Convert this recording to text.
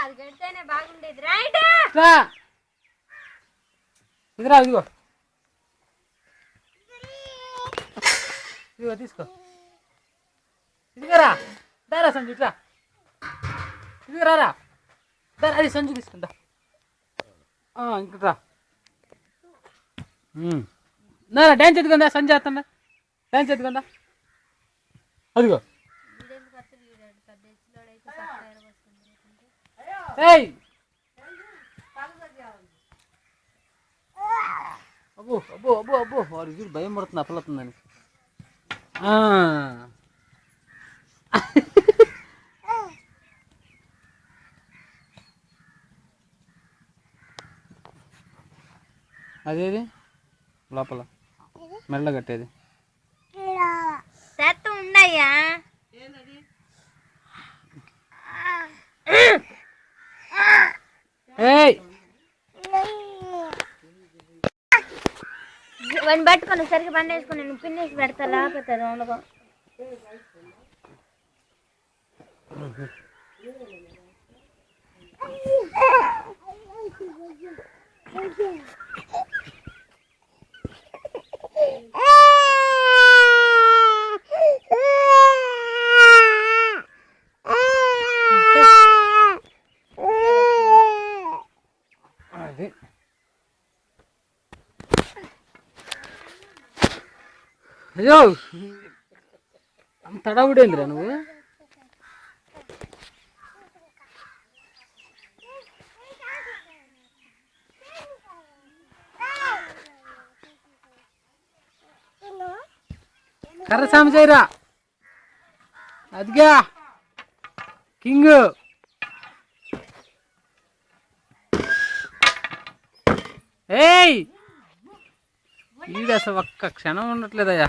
అది కడితేనే బాగుండేది. రైట్ ఇదిరా ఇదిగో ఇదిగో తీసుకో. ఇదిగోరా దారా సంజు ఇట్లా ఇదిగో రారా దారా అది సంజు తీసుకుంటా ఇంకా నారా డ్యాన్స్ ఎత్తుకుందా సంజయ్ చేస్తుందా డ్యాన్స్ ఎత్తుకుందా అదిగో ఏయ్ అబ్బో అబ్బో అబ్బో అబ్బో వాడు చూడు భయం పడుతుంది అప్పలవుతుందని. అదేది లోపల మెల్ల కట్టేది ఉండయ్యా. వాడిని పట్టుకొని సరిగ్గా బండి వేసుకొని నేను పిన్నేసి పెడతా లేకపోతే ఉండదు. అది అయ్యో అంత తడవుడేందిరా నువ్వు. కర్రసామి చేయరా అదిగా కింగ్. ఏయ్ ఇది అసలు ఒక్క క్షణం ఉండట్లేదయ్యా.